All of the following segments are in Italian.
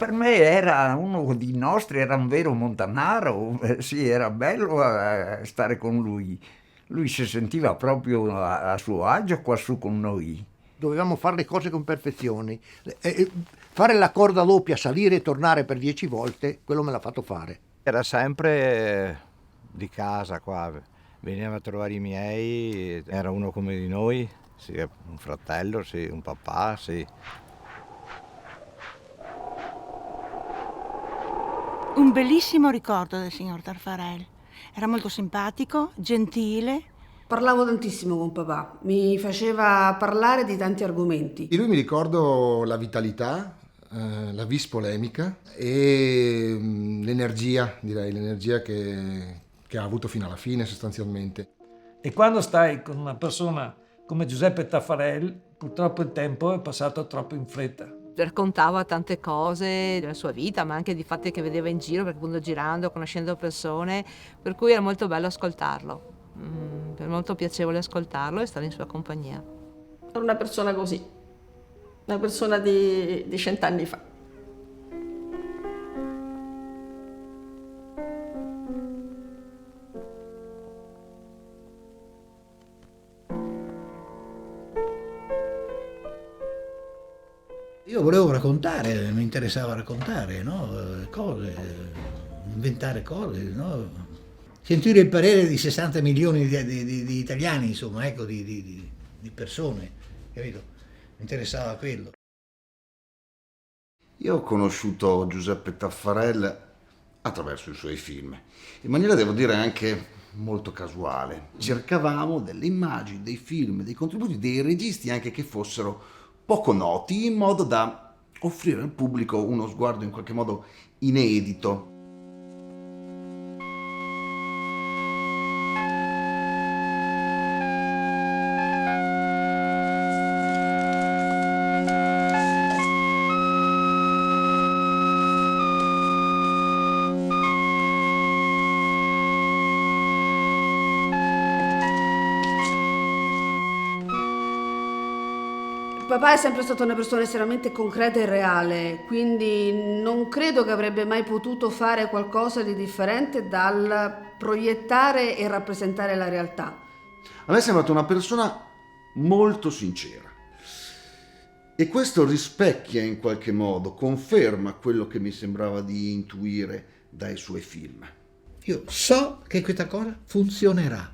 per me era uno di nostri, era un vero montanaro, sì, era bello stare con lui. Lui si sentiva proprio a suo agio qua su con noi. Dovevamo fare le cose con perfezione. Fare la corda doppia, salire e tornare per 10 volte, quello me l'ha fatto fare. Era sempre di casa qua, veniva a trovare i miei, era uno come di noi, sì, un fratello, sì, un papà, sì. Un bellissimo ricordo del signor Taffarel. Era molto simpatico, gentile. Parlavo tantissimo con papà, mi faceva parlare di tanti argomenti. Di lui mi ricordo la vitalità, la vis polemica e l'energia, direi, l'energia che ha avuto fino alla fine sostanzialmente. E quando stai con una persona come Giuseppe Taffarel, purtroppo il tempo è passato troppo in fretta. Raccontava tante cose della sua vita, ma anche di fatti che vedeva in giro, perché appunto girando, conoscendo persone, per cui era molto bello ascoltarlo. È molto piacevole ascoltarlo e stare in sua compagnia. Era una persona così, una persona di 100 anni fa. Io volevo raccontare, mi interessava raccontare, no? Cose, inventare cose, no? Sentire il parere di 60 milioni di italiani, insomma, ecco, di persone, capito? Mi interessava quello. Io ho conosciuto Giuseppe Taffarel attraverso i suoi film, in maniera, devo dire, anche molto casuale. Cercavamo delle immagini, dei film, dei contributi, dei registi anche che fossero poco noti, in modo da offrire al pubblico uno sguardo in qualche modo inedito. Papà è sempre stata una persona estremamente concreta e reale, quindi non credo che avrebbe mai potuto fare qualcosa di differente dal proiettare e rappresentare la realtà. A me è sembrata una persona molto sincera e questo rispecchia in qualche modo, conferma quello che mi sembrava di intuire dai suoi film. Io so che questa cosa funzionerà.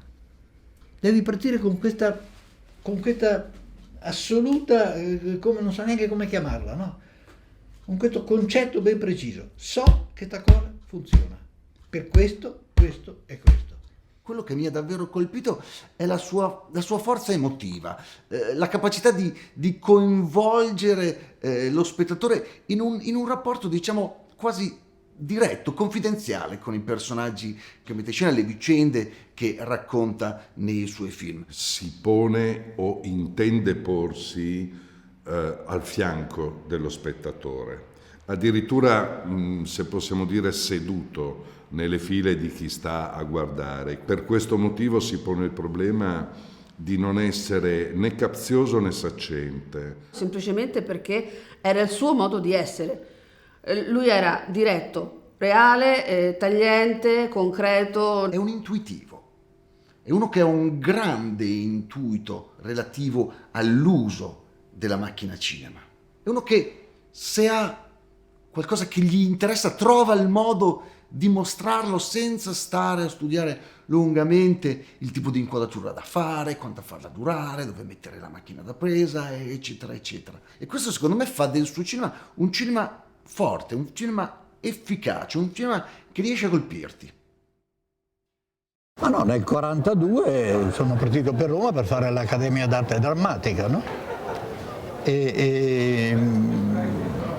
Devi partire con questa assoluta, come non so neanche come chiamarla, no? Con questo concetto ben preciso. So che questa cosa funziona. Per questo, questo e questo. Quello che mi ha davvero colpito è la sua forza emotiva, la capacità di coinvolgere lo spettatore in un rapporto, diciamo, quasi diretto, confidenziale con i personaggi che mette in scena, le vicende che racconta nei suoi film. Si pone o intende porsi al fianco dello spettatore, addirittura, se possiamo dire, seduto nelle file di chi sta a guardare. Per questo motivo si pone il problema di non essere né capzioso né saccente. Semplicemente perché era il suo modo di essere. Lui era diretto, reale, tagliente, concreto. È un intuitivo, è uno che ha un grande intuito relativo all'uso della macchina cinema. È uno che, se ha qualcosa che gli interessa, trova il modo di mostrarlo senza stare a studiare lungamente il tipo di inquadratura da fare, quanto farla durare, dove mettere la macchina da presa, eccetera, eccetera. E questo secondo me fa del suo cinema un cinema forte, un cinema efficace, un cinema che riesce a colpirti. Ma no, nel 1942 sono partito per Roma per fare l'Accademia d'Arte Drammatica, no? E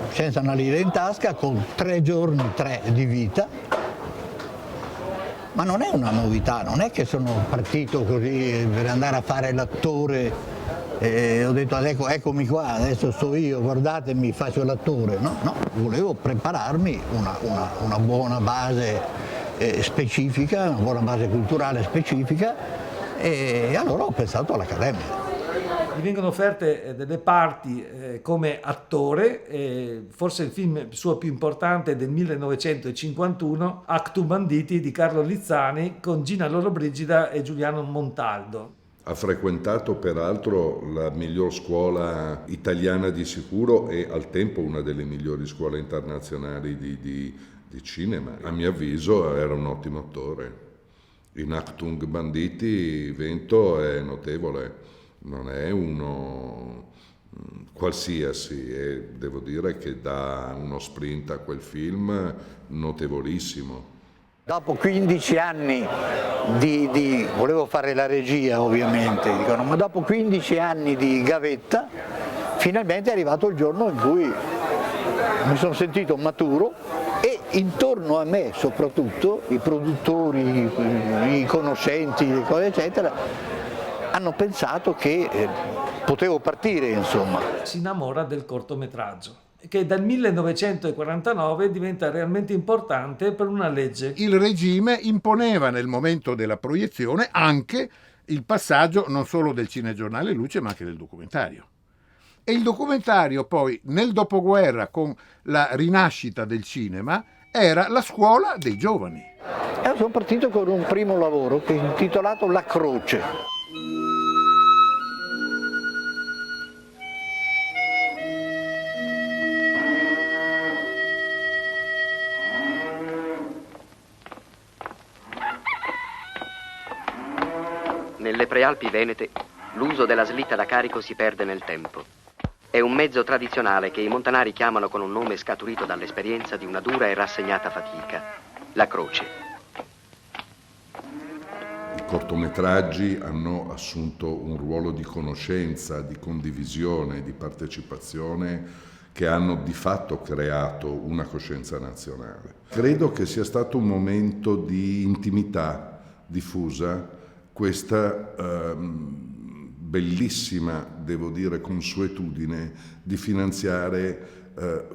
senza una lira in tasca, con 3 giorni, 3 di vita. Ma non è una novità, non è che sono partito così per andare a fare l'attore e ho detto eccomi qua, adesso sto io, guardatemi, faccio l'attore. No, volevo prepararmi una buona base specifica, una buona base culturale specifica e allora ho pensato all'Accademia. Gli vengono offerte delle parti come attore, forse il film suo più importante è del 1951, Actu Banditi di Carlo Lizzani, con Gina Lollobrigida e Giuliano Montaldo. Ha frequentato peraltro la miglior scuola italiana di sicuro e al tempo una delle migliori scuole internazionali di cinema. A mio avviso era un ottimo attore. In Achtung Banditi Vento è notevole, non è uno qualsiasi e devo dire che dà uno sprint a quel film notevolissimo. Dopo 15 anni volevo fare la regia ovviamente, dicono, ma dopo 15 anni di gavetta finalmente è arrivato il giorno in cui mi sono sentito maturo e intorno a me soprattutto i produttori, i conoscenti, eccetera, hanno pensato che potevo partire, insomma. Si innamora del cortometraggio, che dal 1949 diventa realmente importante per una legge. Il regime imponeva nel momento della proiezione anche il passaggio non solo del cinegiornale luce ma anche del documentario. E il documentario poi nel dopoguerra con la rinascita del cinema era la scuola dei giovani. E sono partito con un primo lavoro che è intitolato La Croce. Nelle prealpi venete, l'uso della slitta da carico si perde nel tempo. È un mezzo tradizionale che i montanari chiamano con un nome scaturito dall'esperienza di una dura e rassegnata fatica, la croce. I cortometraggi hanno assunto un ruolo di conoscenza, di condivisione, di partecipazione che hanno di fatto creato una coscienza nazionale. Credo che sia stato un momento di intimità diffusa, questa bellissima, devo dire, consuetudine di finanziare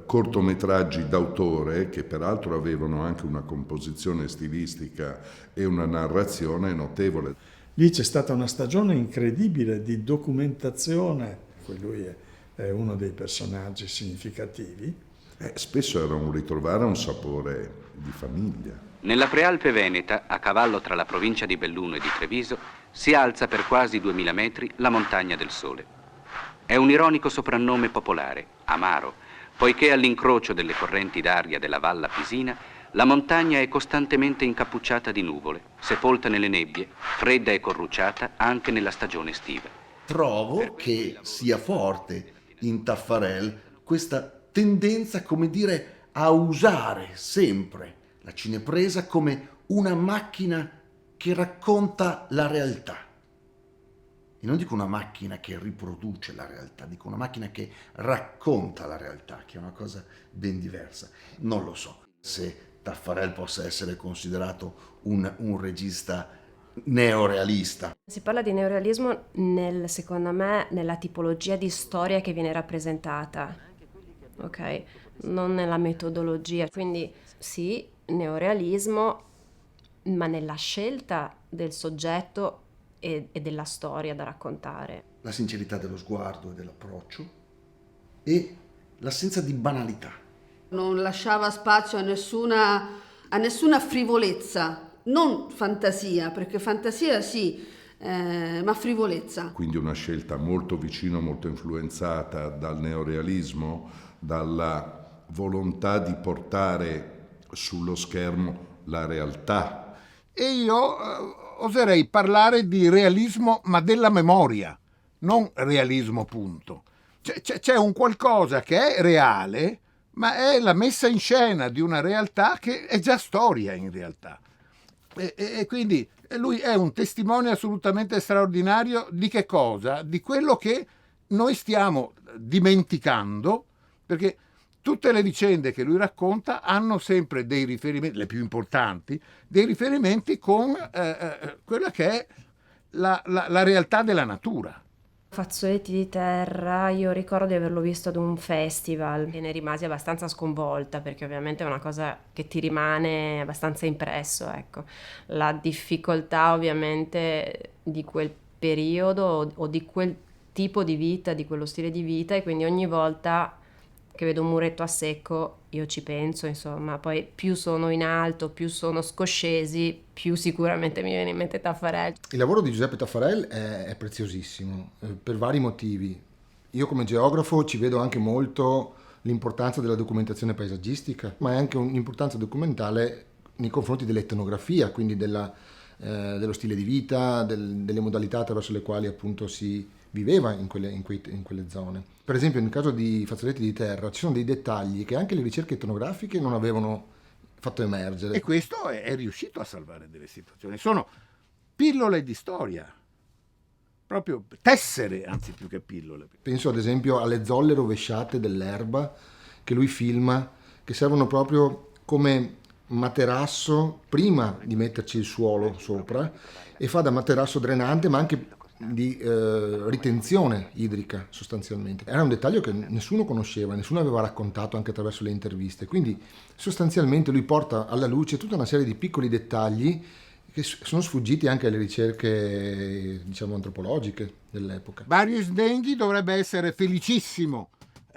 cortometraggi d'autore che peraltro avevano anche una composizione stilistica e una narrazione notevole. Lì c'è stata una stagione incredibile di documentazione, lui è uno dei personaggi significativi. Spesso era un ritrovare un sapore di famiglia. Nella Prealpe Veneta, a cavallo tra la provincia di Belluno e di Treviso, si alza per quasi 2000 metri la Montagna del Sole. È un ironico soprannome popolare, amaro, poiché all'incrocio delle correnti d'aria della Valla Pisina la montagna è costantemente incappucciata di nuvole, sepolta nelle nebbie, fredda e corrucciata anche nella stagione estiva. Trovo che sia forte in Taffarel questa tendenza, come dire, a usare sempre la cinepresa come una macchina che racconta la realtà. E non dico una macchina che riproduce la realtà, dico una macchina che racconta la realtà, che è una cosa ben diversa. Non lo so se Taffarel possa essere considerato un regista neorealista. Si parla di neorealismo secondo me nella tipologia di storia che viene rappresentata, ok? Non nella metodologia. Quindi sì, neorealismo, ma nella scelta del soggetto e della storia da raccontare. La sincerità dello sguardo e dell'approccio e l'assenza di banalità. Non lasciava spazio a nessuna frivolezza, non fantasia, perché fantasia sì, ma frivolezza. Quindi una scelta molto vicina, molto influenzata dal neorealismo, dalla volontà di portare sullo schermo la realtà. E io oserei parlare di realismo, ma della memoria, non realismo punto. C'è un qualcosa che è reale, ma è la messa in scena di una realtà che è già storia in realtà. E quindi lui è un testimone assolutamente straordinario di che cosa? Di quello che noi stiamo dimenticando, perché tutte le vicende che lui racconta hanno sempre dei riferimenti, le più importanti, dei riferimenti con quella che è la realtà della natura. Fazzoletti di terra, io ricordo di averlo visto ad un festival e ne rimasi abbastanza sconvolta, perché ovviamente è una cosa che ti rimane abbastanza impresso, ecco. La difficoltà ovviamente di quel periodo o di quel tipo di vita, di quello stile di vita, e quindi ogni volta che vedo un muretto a secco io ci penso, insomma. Poi più sono in alto, più sono scoscesi, più sicuramente mi viene in mente Taffarel. Il lavoro di Giuseppe Taffarel è preziosissimo per vari motivi. Io come geografo ci vedo anche molto l'importanza della documentazione paesaggistica, ma è anche un'importanza documentale nei confronti dell'etnografia, quindi dello stile di vita, delle modalità attraverso le quali appunto si viveva in quelle zone. Per esempio nel caso di Fazzoletti di terra ci sono dei dettagli che anche le ricerche etnografiche non avevano fatto emergere. E questo è riuscito a salvare delle situazioni. Sono pillole di storia, proprio tessere, anzi più che pillole. Penso ad esempio alle zolle rovesciate dell'erba che lui filma, che servono proprio come materasso prima di metterci il suolo sopra, e fa da materasso drenante ma anche di ritenzione idrica sostanzialmente. Era un dettaglio che nessuno conosceva, nessuno aveva raccontato anche attraverso le interviste, quindi sostanzialmente lui porta alla luce tutta una serie di piccoli dettagli che sono sfuggiti anche alle ricerche, diciamo, antropologiche dell'epoca. Mario Snenghi dovrebbe essere felicissimo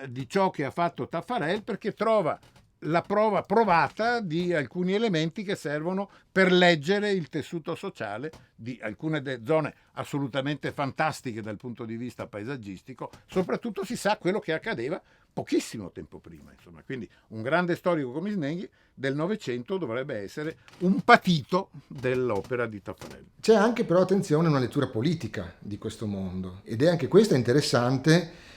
di ciò che ha fatto Taffarel, perché trova la prova provata di alcuni elementi che servono per leggere il tessuto sociale di alcune zone assolutamente fantastiche dal punto di vista paesaggistico. Soprattutto si sa quello che accadeva pochissimo tempo prima, insomma. Quindi un grande storico come Snenghi del Novecento dovrebbe essere un patito dell'opera di Taffarel. C'è anche però, attenzione, una lettura politica di questo mondo, ed è anche questa interessante,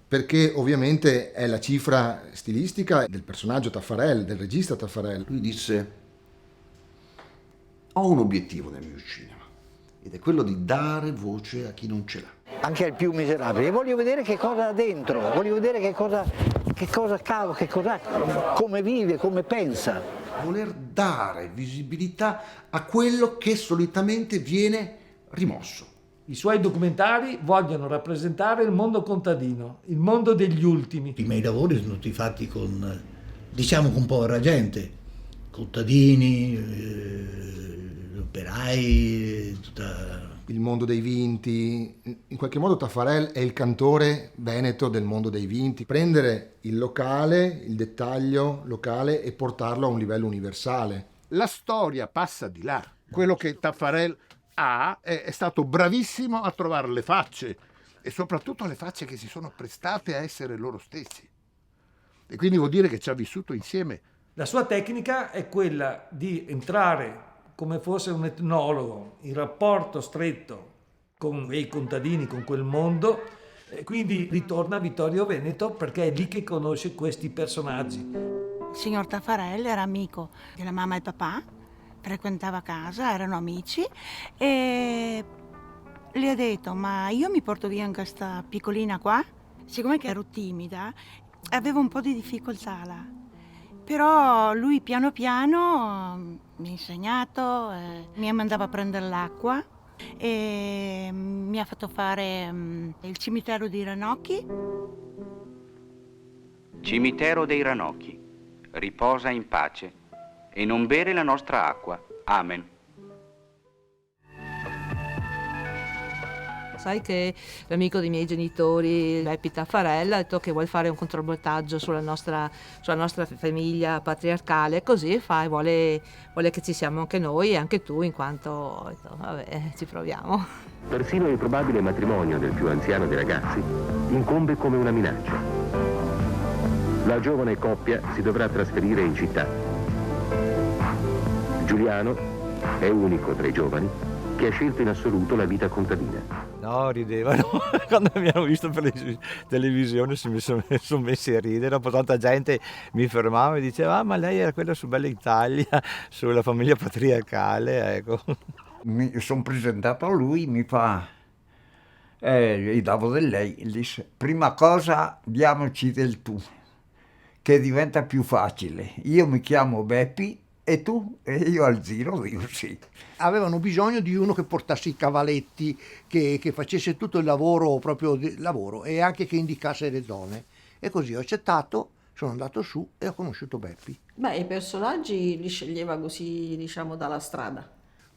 perché ovviamente è la cifra stilistica del personaggio Taffarel, del regista Taffarel. Lui disse: ho un obiettivo nel mio cinema, ed è quello di dare voce a chi non ce l'ha. Anche al più miserabile. Voglio vedere che cosa ha dentro, voglio vedere che cosa come vive, come pensa. Voler dare visibilità a quello che solitamente viene rimosso. I suoi documentari vogliono rappresentare il mondo contadino, il mondo degli ultimi. I miei lavori sono stati fatti con povera gente, contadini, operai, il mondo dei vinti. In qualche modo Taffarel è il cantore veneto del mondo dei vinti. Prendere il locale, il dettaglio locale, e portarlo a un livello universale. La storia passa di là. Quello che Taffarel è stato bravissimo a trovare le facce, e soprattutto le facce che si sono prestate a essere loro stessi. E quindi vuol dire che ci ha vissuto insieme. La sua tecnica è quella di entrare come fosse un etnologo, in rapporto stretto con i contadini, con quel mondo, e quindi ritorna a Vittorio Veneto perché è lì che conosce questi personaggi. Il signor Taffarel era amico della mamma e papà, frequentava casa, erano amici, e le ha detto: ma io mi porto via in questa piccolina qua? Siccome che ero timida, avevo un po' di difficoltà là. Però lui piano piano mi ha insegnato, mi mandava a prendere l'acqua e mi ha fatto fare il cimitero dei Ranocchi. Cimitero dei Ranocchi, riposa in pace e non bere la nostra acqua. Amen. Sai che l'amico dei miei genitori, Beppi Taffarel, ha detto che vuole fare un contromontaggio sulla nostra famiglia patriarcale, così vuole che ci siamo anche noi e anche tu, in quanto vabbè, ci proviamo. Persino il probabile matrimonio del più anziano dei ragazzi incombe come una minaccia. La giovane coppia si dovrà trasferire in città. Giuliano è unico tra i giovani che ha scelto in assoluto la vita contadina. No, ridevano, quando mi hanno visto per la televisione si sono messi a ridere, dopo tanta gente mi fermava e diceva: ah, ma lei era quella su Bella Italia, sulla famiglia patriarcale, ecco. Mi sono presentato a lui, mi fa, gli davo del lei, disse: prima cosa diamoci del tu, che diventa più facile, io mi chiamo Beppi e tu? E io al giro dico sì. Avevano bisogno di uno che portasse i cavaletti, che facesse tutto il lavoro, proprio il lavoro, e anche che indicasse le zone. E così ho accettato, sono andato su e ho conosciuto Beppi. Beh, i personaggi li sceglieva così, diciamo, dalla strada.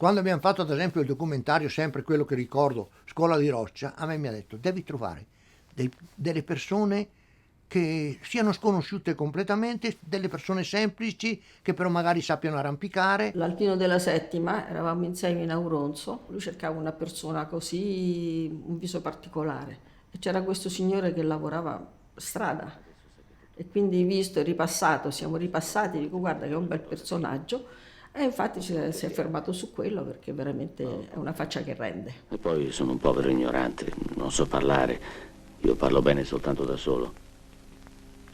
Quando abbiamo fatto ad esempio il documentario, sempre quello che ricordo, Scuola di Roccia, a me mi ha detto devi trovare delle persone che siano sconosciute completamente, delle persone semplici che però magari sappiano arrampicare. L'alpino della settima, eravamo insieme in Auronzo, lui cercava una persona così, un viso particolare, e c'era questo signore che lavorava strada, e quindi visto e ripassato, siamo ripassati, dico guarda che è un bel personaggio, e infatti si è fermato su quello perché veramente è una faccia che rende. E poi sono un povero ignorante, non so parlare, io parlo bene soltanto da solo.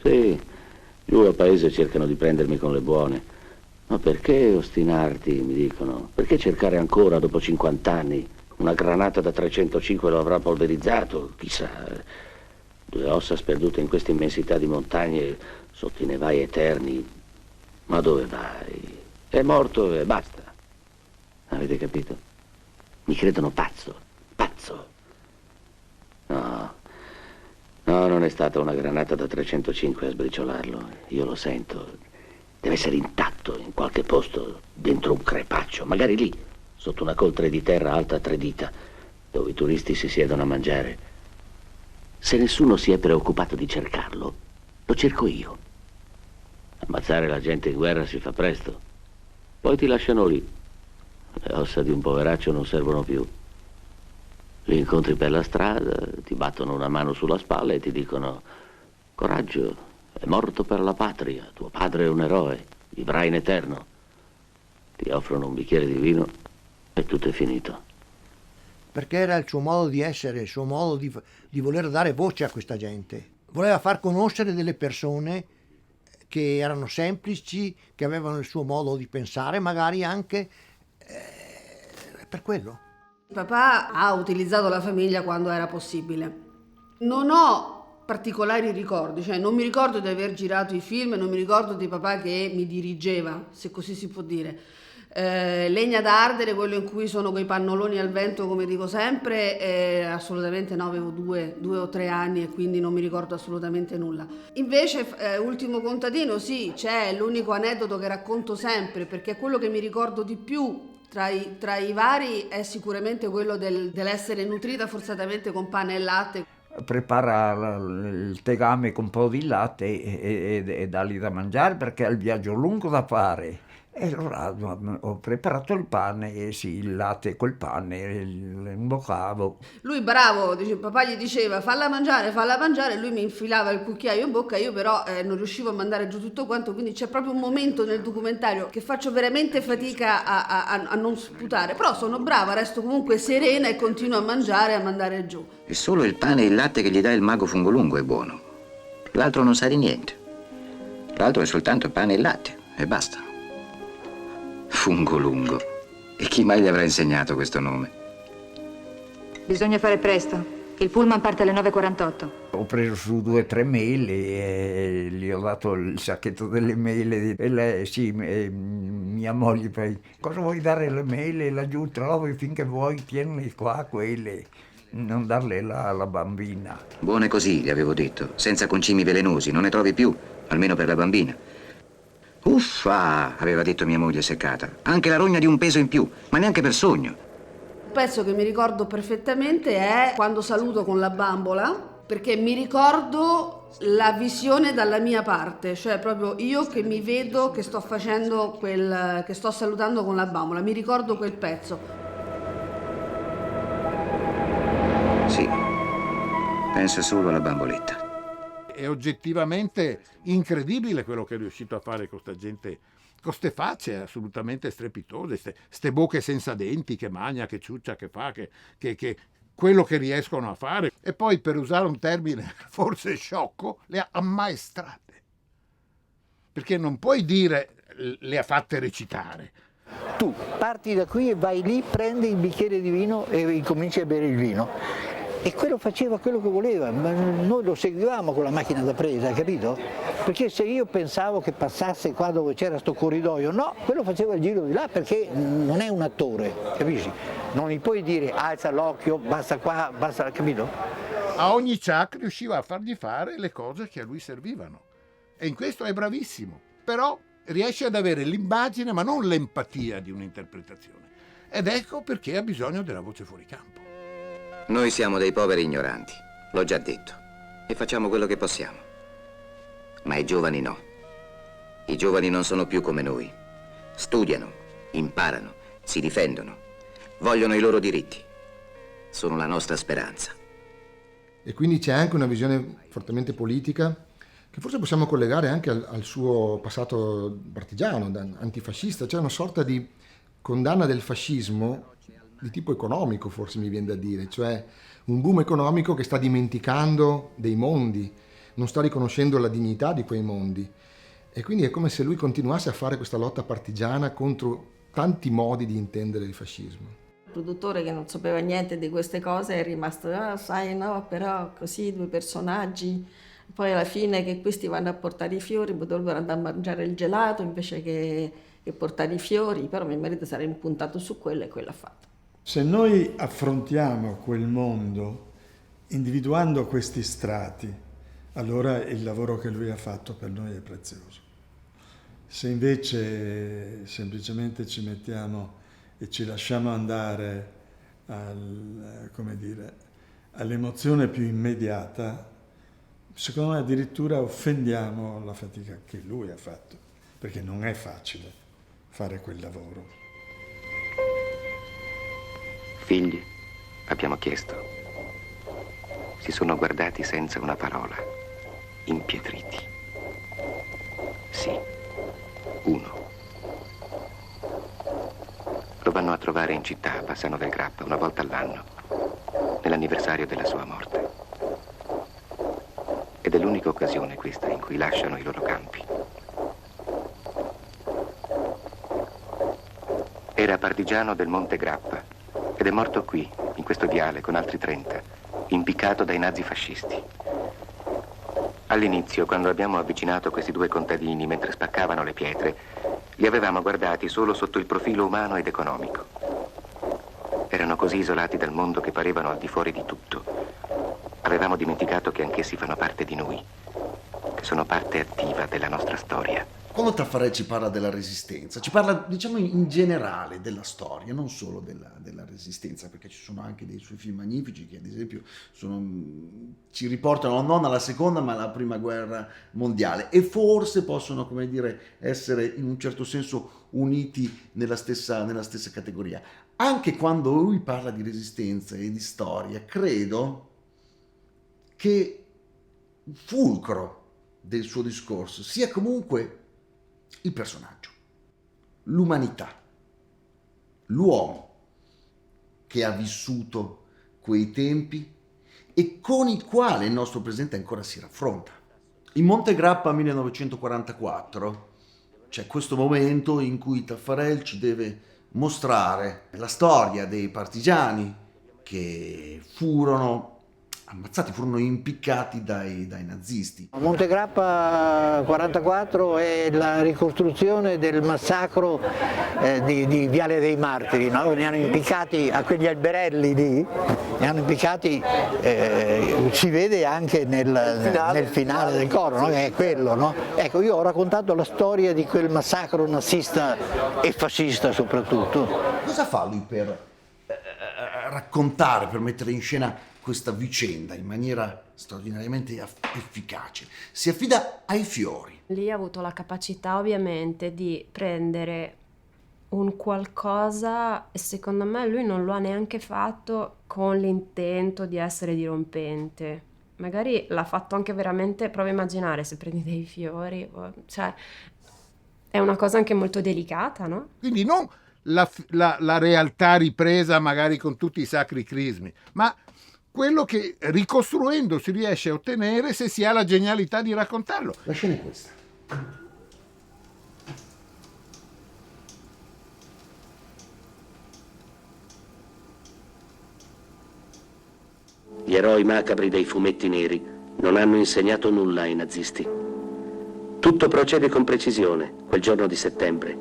Sì, giù al paese cercano di prendermi con le buone. Ma perché ostinarti, mi dicono? Perché cercare ancora, dopo 50 anni? Una granata da 305 lo avrà polverizzato, chissà. 2 ossa sperdute in questa immensità di montagne, sotto i nevai eterni. Ma dove vai? È morto e basta. Avete capito? Mi credono pazzo, pazzo. No. No, non è stata una granata da 305 a sbriciolarlo. Io lo sento. Deve essere intatto in qualche posto, dentro un crepaccio, magari lì, sotto una coltre di terra alta 3 dita, dove i turisti si siedono a mangiare. Se nessuno si è preoccupato di cercarlo, lo cerco io. Ammazzare la gente in guerra si fa presto. Poi ti lasciano lì. Le ossa di un poveraccio non servono più. Li incontri per la strada, ti battono una mano sulla spalla e ti dicono coraggio, è morto per la patria, tuo padre è un eroe, vivrà in eterno. Ti offrono un bicchiere di vino e tutto è finito. Perché era il suo modo di essere, il suo modo di voler dare voce a questa gente. Voleva far conoscere delle persone che erano semplici, che avevano il suo modo di pensare, magari anche per quello. Papà ha utilizzato la famiglia quando era possibile. Non ho particolari ricordi, cioè non mi ricordo di aver girato i film, non mi ricordo di papà che mi dirigeva, se così si può dire. Legna d'ardere, quello in cui sono quei pannoloni al vento, come dico sempre, assolutamente no, avevo 2 o 3 anni e quindi non mi ricordo assolutamente nulla. Invece Ultimo contadino, sì, c'è l'unico aneddoto che racconto sempre, perché è quello che mi ricordo di più tra i vari, è sicuramente quello dell'essere nutrita forzatamente con pane e latte. Prepara il tegame con un po' di latte e dargli da mangiare perché ha il viaggio lungo da fare. E allora ho preparato il pane, e sì, il latte col pane, lo imboccavo. Lui bravo, papà gli diceva falla mangiare, lui mi infilava il cucchiaio in bocca, io però non riuscivo a mandare giù tutto quanto, quindi c'è proprio un momento nel documentario che faccio veramente fatica a non sputare, però sono brava, resto comunque serena e continuo a mangiare e a mandare giù. È solo il pane e il latte che gli dà il mago Fungolungo è buono, l'altro non sa di niente, l'altro è soltanto pane e latte e basta. Fungolungo. E chi mai gli avrà insegnato questo nome? Bisogna fare presto. Il pullman parte alle 9:48. Ho preso su 2 o 3 mele e gli ho dato il sacchetto delle mele e lei, sì, mia moglie poi, cosa vuoi dare le mele? Laggiù trovi finché vuoi, tienile qua quelle, non darle alla bambina. Buone così, gli avevo detto, senza concimi velenosi, non ne trovi più, almeno per la bambina. Uffa, aveva detto mia moglie seccata. Anche la rogna di un peso in più, ma neanche per sogno. Un pezzo che mi ricordo perfettamente è quando saluto con la bambola, perché mi ricordo la visione dalla mia parte, cioè proprio io che mi vedo che sto facendo che sto salutando con la bambola, mi ricordo quel pezzo. Sì, penso solo alla bamboletta. È oggettivamente incredibile quello che è riuscito a fare con sta gente, con ste facce assolutamente strepitose, ste bocche senza denti, che mangia, che ciuccia, che fa, che quello che riescono a fare. E poi, per usare un termine forse sciocco, le ha ammaestrate. Perché non puoi dire le ha fatte recitare. Tu parti da qui e vai lì, prendi il bicchiere di vino e incominci a bere il vino. E quello faceva quello che voleva, ma noi lo seguivamo con la macchina da presa, capito? Perché se io pensavo che passasse qua dove c'era sto corridoio, no, quello faceva il giro di là perché non è un attore, capisci? Non gli puoi dire alza l'occhio, basta qua, basta, capito? A ogni ciak riusciva a fargli fare le cose che a lui servivano. E in questo è bravissimo, però riesce ad avere l'immagine ma non l'empatia di un'interpretazione. ed ecco perché ha bisogno della voce fuori campo. Noi siamo dei poveri ignoranti, l'ho già detto, e facciamo quello che possiamo. Ma i giovani no. I giovani non sono più come noi. Studiano, imparano, si difendono, vogliono i loro diritti. Sono la nostra speranza. E quindi c'è anche una visione fortemente politica che forse possiamo collegare anche al suo passato partigiano, antifascista. C'è una sorta di condanna del fascismo di tipo economico, forse mi viene da dire, cioè un boom economico che sta dimenticando dei mondi, non sta riconoscendo la dignità di quei mondi. E quindi è come se lui continuasse a fare questa lotta partigiana contro tanti modi di intendere il fascismo. Il produttore, che non sapeva niente di queste cose, è rimasto, sai, no, però così due personaggi, poi alla fine che questi vanno a portare i fiori, dovrebbero andare a mangiare il gelato invece che portare i fiori, però mio marito si era impuntato su quello e quello ha fatto. Se noi affrontiamo quel mondo individuando questi strati, allora il lavoro che lui ha fatto per noi è prezioso. Se invece semplicemente ci mettiamo e ci lasciamo andare all'emozione più immediata, secondo me addirittura offendiamo la fatica che lui ha fatto, perché non è facile fare quel lavoro. Figli, abbiamo chiesto. Si sono guardati senza una parola, impietriti. Sì, uno. Lo vanno a trovare in città a Bassano del Grappa una volta all'anno, nell'anniversario della sua morte. Ed è l'unica occasione questa in cui lasciano i loro campi. Era partigiano del Monte Grappa ed è morto qui, in questo viale, con altri 30, impiccato dai nazifascisti. All'inizio, quando abbiamo avvicinato questi due contadini mentre spaccavano le pietre, li avevamo guardati solo sotto il profilo umano ed economico. Erano così isolati dal mondo che parevano al di fuori di tutto. Avevamo dimenticato che anch'essi fanno parte di noi, che sono parte attiva della nostra storia. Quando Taffarel ci parla della resistenza, ci parla, diciamo, in generale della storia, non solo della resistenza, perché ci sono anche dei suoi film magnifici che, ad esempio, ci riportano non alla seconda ma alla prima guerra mondiale, e forse possono, come dire, essere in un certo senso uniti nella stessa categoria. Anche quando lui parla di resistenza e di storia, credo che il fulcro del suo discorso sia comunque il personaggio, l'umanità, l'uomo che ha vissuto quei tempi e con il quale il nostro presente ancora si raffronta. In Monte Grappa 1944 c'è questo momento in cui Taffarel ci deve mostrare la storia dei partigiani che furono ammazzati, furono impiccati dai nazisti. Monte Grappa 44 è la ricostruzione del massacro di Viale dei Martiri, no? Ne hanno impiccati a quegli alberelli lì, ne hanno impiccati, si vede anche nel finale del coro, no? Che è quello, no? Ecco, io ho raccontato la storia di quel massacro nazista e fascista soprattutto. Cosa fa lui per raccontare, per mettere in scena questa vicenda in maniera straordinariamente efficace? Si affida ai fiori. Lì ha avuto la capacità ovviamente di prendere un qualcosa, e secondo me lui non lo ha neanche fatto con l'intento di essere dirompente. Magari l'ha fatto anche veramente, prova a immaginare se prendi dei fiori, cioè è una cosa anche molto delicata, no? Quindi non la realtà ripresa magari con tutti i sacri crismi, ma quello che ricostruendo si riesce a ottenere se si ha la genialità di raccontarlo. La scena è questa. Gli eroi macabri dei fumetti neri non hanno insegnato nulla ai nazisti. Tutto procede con precisione quel giorno di settembre.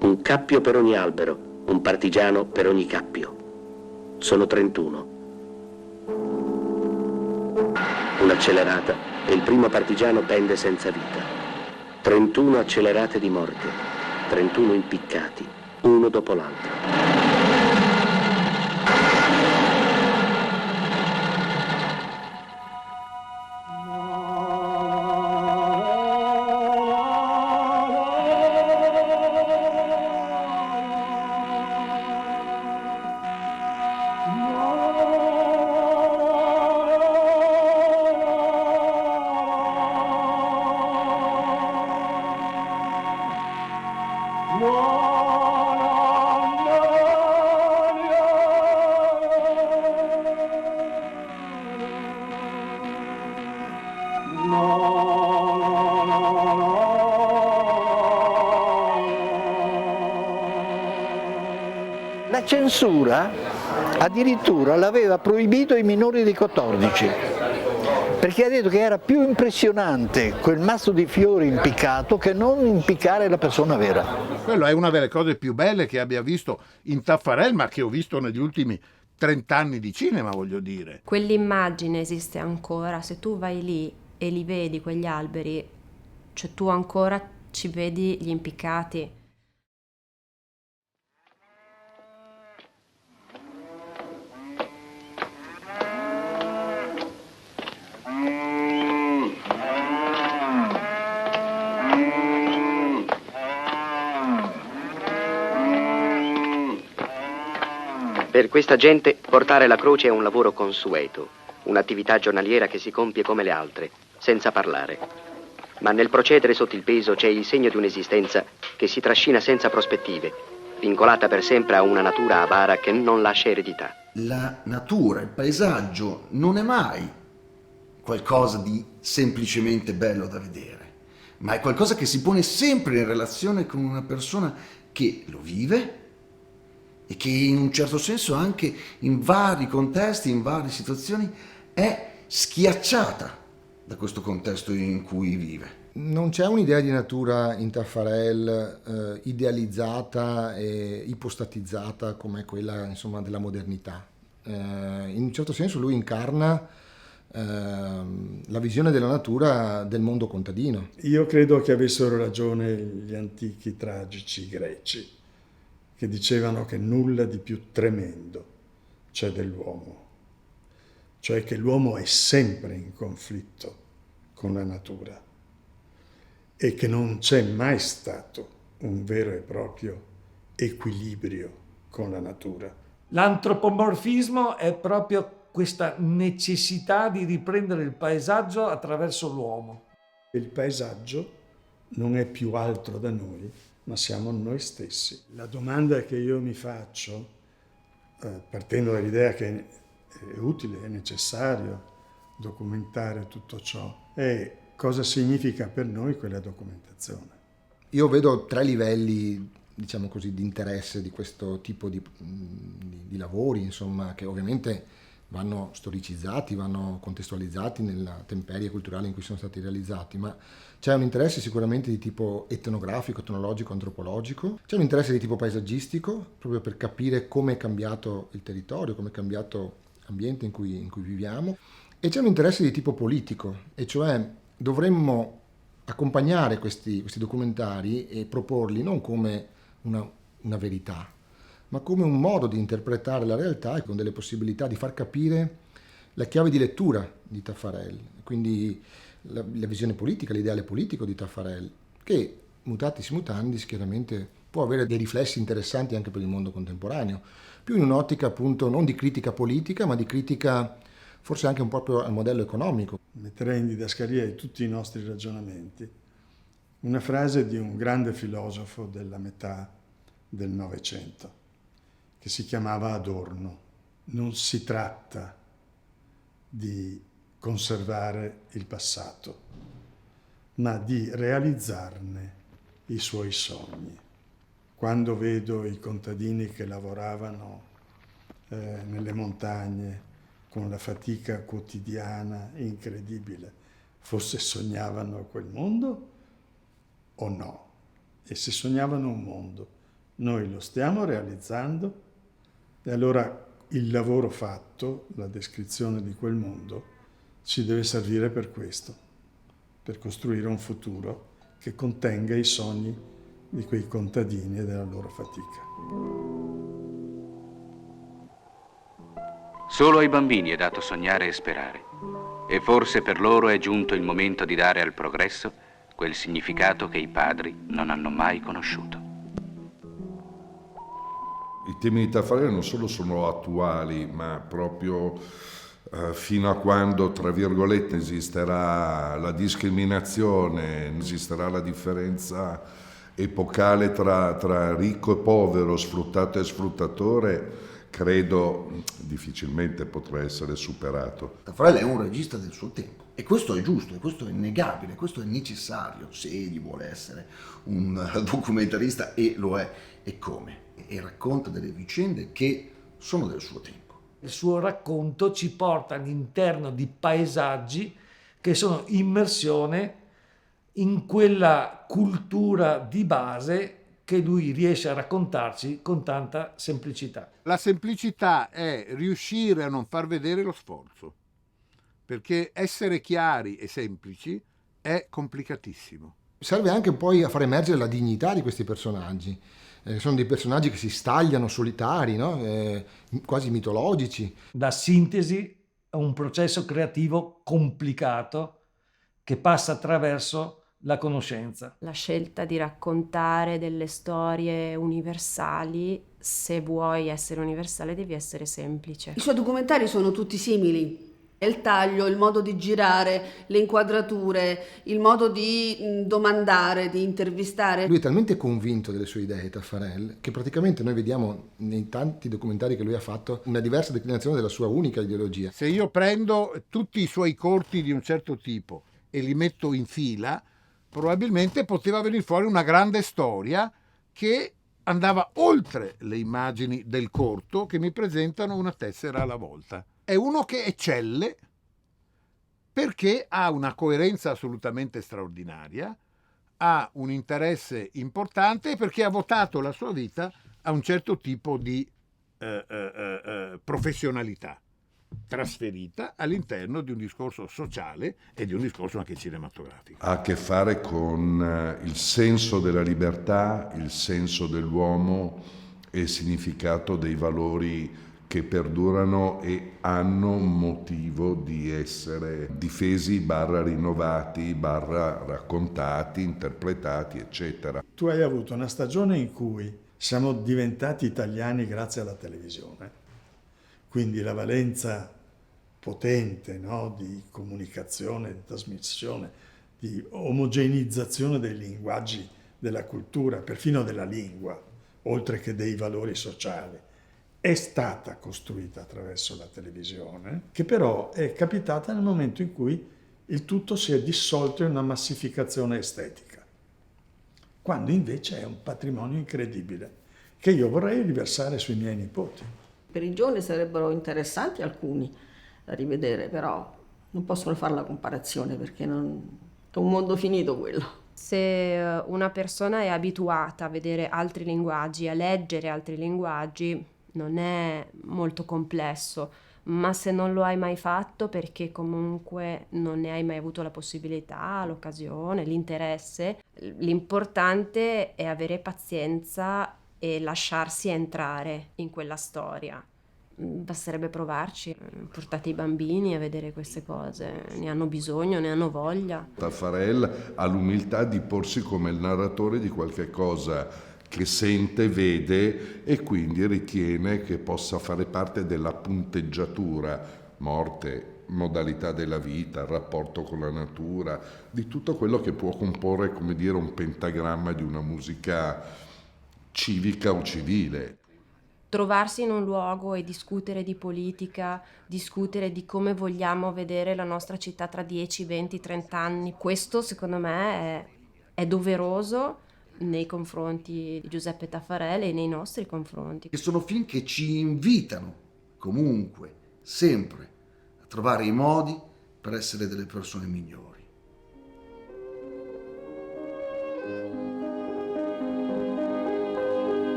Un cappio per ogni albero, un partigiano per ogni cappio. Sono 31. Un'accelerata e il primo partigiano pende senza vita. 31 accelerate di morte, 31 impiccati, uno dopo l'altro. La censura addirittura l'aveva proibito ai minori di 14, perché ha detto che era più impressionante quel mazzo di fiori impiccato che non impiccare la persona vera. Quello è una delle cose più belle che abbia visto in Taffarel, ma che ho visto negli ultimi 30 anni di cinema, voglio dire. Quell'immagine esiste ancora, se tu vai lì e li vedi quegli alberi, cioè tu ancora ci vedi gli impiccati. Per questa gente portare la croce è un lavoro consueto, un'attività giornaliera che si compie come le altre, senza parlare. Ma nel procedere sotto il peso c'è il segno di un'esistenza che si trascina senza prospettive, vincolata per sempre a una natura avara che non lascia eredità. La natura, il paesaggio non è mai qualcosa di semplicemente bello da vedere, ma è qualcosa che si pone sempre in relazione con una persona che lo vive e che in un certo senso anche in vari contesti, in varie situazioni è schiacciata da questo contesto in cui vive. Non c'è un'idea di natura in Taffarel idealizzata e ipostatizzata come quella, insomma, della modernità. In un certo senso lui incarna la visione della natura del mondo contadino. Io credo che avessero ragione gli antichi tragici greci, che dicevano che nulla di più tremendo c'è dell'uomo, cioè che l'uomo è sempre in conflitto con la natura e che non c'è mai stato un vero e proprio equilibrio con la natura. L'antropomorfismo è proprio questa necessità di riprendere il paesaggio attraverso l'uomo. Il paesaggio non è più altro da noi, ma siamo noi stessi. La domanda che io mi faccio, partendo dall'idea che è utile, è necessario documentare tutto ciò, è cosa significa per noi quella documentazione. Io vedo 3 livelli, diciamo così, di interesse di questo tipo di lavori, insomma, che ovviamente vanno storicizzati, vanno contestualizzati nella temperie culturale in cui sono stati realizzati, ma c'è un interesse sicuramente di tipo etnografico, etnologico, antropologico, c'è un interesse di tipo paesaggistico, proprio per capire come è cambiato il territorio, come è cambiato l'ambiente in cui viviamo, e c'è un interesse di tipo politico, e cioè dovremmo accompagnare questi documentari e proporli non come una verità, ma come un modo di interpretare la realtà e con delle possibilità di far capire la chiave di lettura di Taffarel, quindi la visione politica, l'ideale politico di Taffarel, che mutatis mutandis chiaramente può avere dei riflessi interessanti anche per il mondo contemporaneo, più in un'ottica appunto non di critica politica, ma di critica forse anche un po' proprio al modello economico. Metterei in didascalia di tutti i nostri ragionamenti una frase di un grande filosofo della metà del Novecento, che si chiamava Adorno. Non si tratta di conservare il passato, ma di realizzarne i suoi sogni. Quando vedo i contadini che lavoravano nelle montagne con la fatica quotidiana incredibile, forse sognavano quel mondo o no? E se sognavano un mondo, noi lo stiamo realizzando? E allora il lavoro fatto, la descrizione di quel mondo, ci deve servire per questo, per costruire un futuro che contenga i sogni di quei contadini e della loro fatica. Solo ai bambini è dato sognare e sperare, e forse per loro è giunto il momento di dare al progresso quel significato che i padri non hanno mai conosciuto. I temi di Taffarel non solo sono attuali, ma proprio fino a quando, tra virgolette, esisterà la discriminazione, esisterà la differenza epocale tra ricco e povero, sfruttato e sfruttatore, credo difficilmente potrà essere superato. Taffarel è un regista del suo tempo e questo è giusto, e questo è innegabile, questo è necessario se egli vuole essere un documentarista, e lo è, e come. e racconta delle vicende che sono del suo tempo. Il suo racconto ci porta all'interno di paesaggi che sono immersione in quella cultura di base che lui riesce a raccontarci con tanta semplicità. La semplicità è riuscire a non far vedere lo sforzo, perché essere chiari e semplici è complicatissimo. Serve anche poi a far emergere la dignità di questi personaggi. Sono dei personaggi che si stagliano solitari, no? Quasi mitologici. La sintesi è un processo creativo complicato che passa attraverso la conoscenza. La scelta di raccontare delle storie universali, se vuoi essere universale devi essere semplice. I suoi documentari sono tutti simili. Il taglio, il modo di girare, le inquadrature, il modo di domandare, di intervistare. Lui è talmente convinto delle sue idee, Taffarel, che praticamente noi vediamo nei tanti documentari che lui ha fatto una diversa declinazione della sua unica ideologia. Se io prendo tutti i suoi corti di un certo tipo e li metto in fila, probabilmente poteva venire fuori una grande storia che andava oltre le immagini del corto che mi presentano una tessera alla volta. È uno che eccelle perché ha una coerenza assolutamente straordinaria, ha un interesse importante, perché ha votato la sua vita a un certo tipo di professionalità trasferita all'interno di un discorso sociale e di un discorso anche cinematografico. Ha a che fare con il senso della libertà, il senso dell'uomo e il significato dei valori che perdurano e hanno motivo di essere difesi, rinnovati, raccontati, interpretati, eccetera. Tu hai avuto una stagione in cui siamo diventati italiani grazie alla televisione, quindi la valenza potente, no, di comunicazione, di trasmissione, di omogeneizzazione dei linguaggi, della cultura, perfino della lingua, oltre che dei valori sociali, è stata costruita attraverso la televisione, che però è capitata nel momento in cui il tutto si è dissolto in una massificazione estetica, quando invece è un patrimonio incredibile che io vorrei riversare sui miei nipoti. Per i giovani sarebbero interessanti alcuni da rivedere, però non possono fare la comparazione perché è un mondo finito quello. Se una persona è abituata a vedere altri linguaggi, a leggere altri linguaggi, non è molto complesso, ma se non lo hai mai fatto perché comunque non ne hai mai avuto la possibilità, l'occasione, l'interesse, l'importante è avere pazienza e lasciarsi entrare in quella storia. Basterebbe provarci, portate i bambini a vedere queste cose, ne hanno bisogno, ne hanno voglia. Taffarel ha l'umiltà di porsi come il narratore di qualche cosa che sente, vede e quindi ritiene che possa fare parte della punteggiatura, morte, modalità della vita, il rapporto con la natura, di tutto quello che può comporre, come dire, un pentagramma di una musica civica o civile. Trovarsi in un luogo e discutere di politica, discutere di come vogliamo vedere la nostra città tra 10, 20, 30 anni, questo secondo me è doveroso nei confronti di Giuseppe Taffarel e nei nostri confronti. E sono film che ci invitano comunque, sempre, a trovare i modi per essere delle persone migliori.